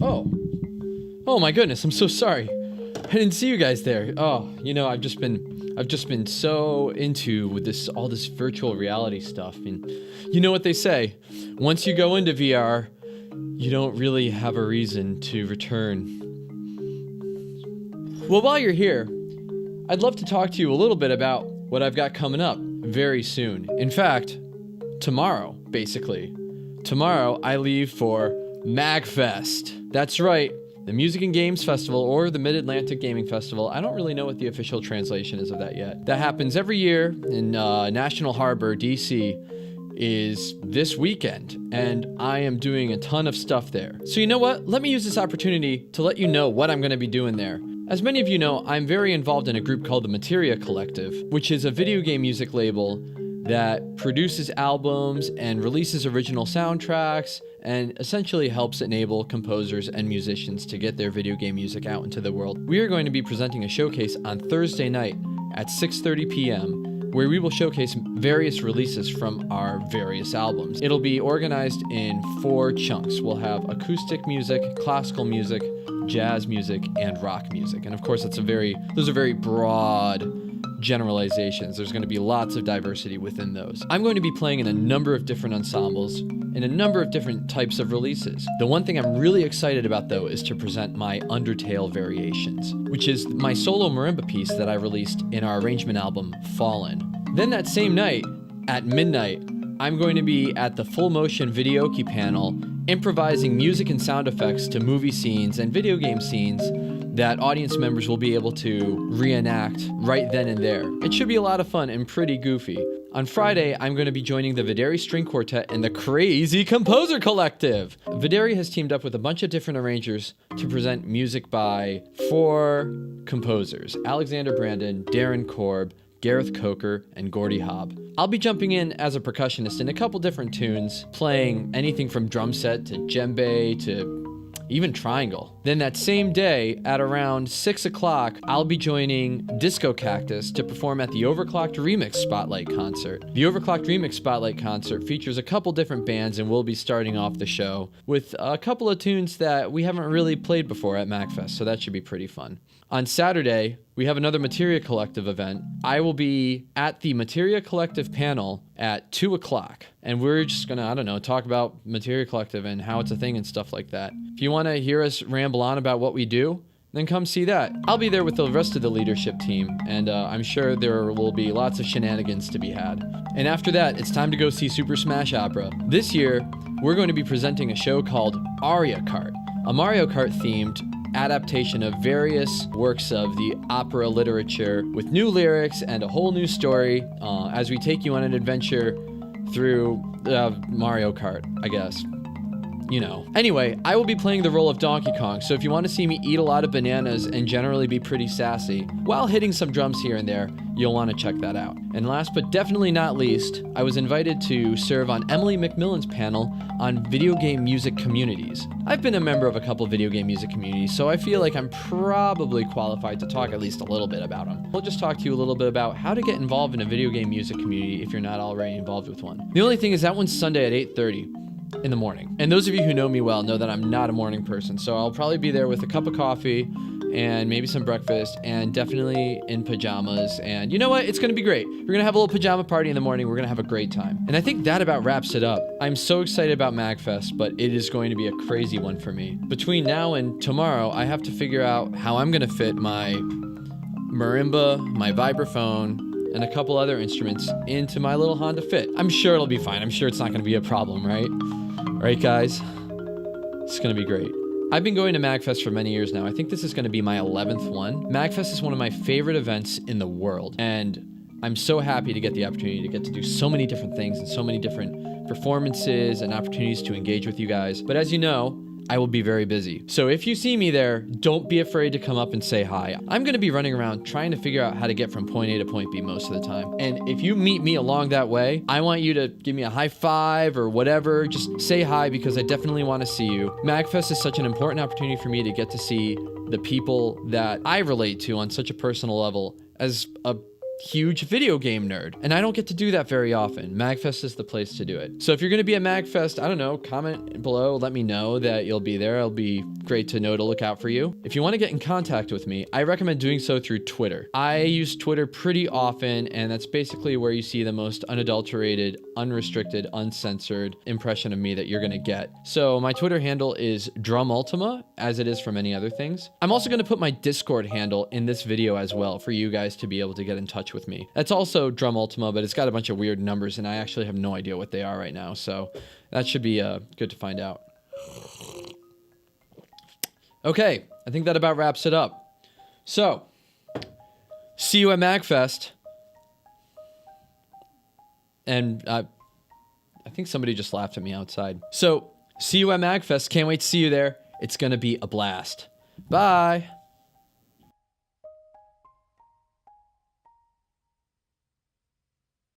Oh. Oh my goodness, I'm so sorry. I didn't see you guys there. Oh, you know, I've just been so into with all this virtual reality stuff. And you know what they say, once you go into VR, you don't really have a reason to return. Well, while you're here, I'd love to talk to you a little bit about what I've got coming up very soon. In fact, tomorrow, basically. Tomorrow, I leave for Magfest. That's right, the Music and Games Festival, or the Mid-Atlantic Gaming Festival. I don't really know what the official translation is of that yet. That happens every year in National Harbor, DC, is this weekend, and I am doing a ton of stuff there. So you know what? Let me use this opportunity to let you know what I'm going to be doing there. As many of you know, I'm very involved in a group called the Materia Collective, which is a video game music label that produces albums and releases original soundtracks and essentially helps enable composers and musicians to get their video game music out into the world. We are going to be presenting a showcase on Thursday night at 6:30 p.m. where we will showcase various releases from our various albums. It'll be organized in 4 chunks. We'll have acoustic music, classical music, jazz music, and rock music. And of course, those are very broad generalizations. There's going to be lots of diversity within those. I'm going to be playing in a number of different ensembles in a number of different types of releases. The one thing I'm really excited about, though, is to present my Undertale Variations, which is my solo marimba piece that I released in our arrangement album, Fallen. Then that same night, at midnight, I'm going to be at the full motion videoke panel, improvising music and sound effects to movie scenes and video game scenes that audience members will be able to reenact right then and there. It should be a lot of fun and pretty goofy. On Friday, I'm going to be joining the Videri String Quartet and the Crazy Composer Collective. Videri has teamed up with a bunch of different arrangers to present music by 4 composers: Alexander Brandon, Darren Korb, Gareth Coker, and Gordy Hobb. I'll be jumping in as a percussionist in a couple different tunes, playing anything from drum set to djembe to even triangle. Then that same day, at around 6 o'clock, I'll be joining Disco Cactus to perform at the Overclocked Remix Spotlight Concert. The Overclocked Remix Spotlight Concert features a couple different bands, and we'll be starting off the show with a couple of tunes that we haven't really played before at Magfest, so that should be pretty fun. On Saturday, we have another Materia Collective event. I will be at the Materia Collective panel at 2 o'clock, and we're just gonna, talk about Materia Collective and how it's a thing and stuff like that. If you want to hear us ramble on about what we do, then come see that. I'll be there with the rest of the leadership team, and I'm sure there will be lots of shenanigans to be had. And after that, it's time to go see Super Smash Opera. This year, we're going to be presenting a show called Aria Kart, a Mario Kart themed adaptation of various works of the opera literature with new lyrics and a whole new story as we take you on an adventure through Mario Kart, I guess. You know. Anyway, I will be playing the role of Donkey Kong, so if you want to see me eat a lot of bananas and generally be pretty sassy while hitting some drums here and there, you'll want to check that out. And last but definitely not least, I was invited to serve on Emily McMillan's panel on video game music communities. I've been a member of a couple video game music communities, so I feel like I'm probably qualified to talk at least a little bit about them. We'll just talk to you a little bit about how to get involved in a video game music community if you're not already involved with one. The only thing is that one's Sunday at 8:30. In the morning. And those of you who know me well know that I'm not a morning person, so I'll probably be there with a cup of coffee and maybe some breakfast and definitely in pajamas. And you know what? It's going to be great. We're going to have a little pajama party in the morning. We're going to have a great time. And I think that about wraps it up. I'm so excited about Magfest, but it is going to be a crazy one for me. Between now and tomorrow, I have to figure out how I'm going to fit my marimba, my vibraphone, and a couple other instruments into my little Honda Fit. I'm sure it'll be fine. I'm sure it's not going to be a problem, right? Right, guys? It's going to be great. I've been going to Magfest for many years now. I think this is going to be my 11th one. Magfest is one of my favorite events in the world, and I'm so happy to get the opportunity to get to do so many different things and so many different performances and opportunities to engage with you guys. But as you know, I will be very busy. So if you see me there, don't be afraid to come up and say hi. I'm going to be running around trying to figure out how to get from point A to point B most of the time. And if you meet me along that way, I want you to give me a high five or whatever. Just say hi because I definitely want to see you. Magfest is such an important opportunity for me to get to see the people that I relate to on such a personal level as a huge video game nerd, and I don't get to do that very often. Magfest is the place to do it. So if you're going to be at Magfest, I don't know, comment below, let me know that you'll be there. It'll be great to know to look out for you. If you want to get in contact with me, I recommend doing so through Twitter. I use Twitter pretty often, and that's basically where you see the most unadulterated, unrestricted, uncensored impression of me that you're going to get. So my Twitter handle is drumultima, as it is for many other things. I'm also going to put my Discord handle in this video as well for you guys to be able to get in touch with me. That's also drumultima, but it's got a bunch of weird numbers, and I actually have no idea what they are right now, so that should be good to find out. Okay, I think that about wraps it up. So, see you at Magfest. And I think somebody just laughed at me outside. So, see you at Magfest. Can't wait to see you there. It's going to be a blast. Bye.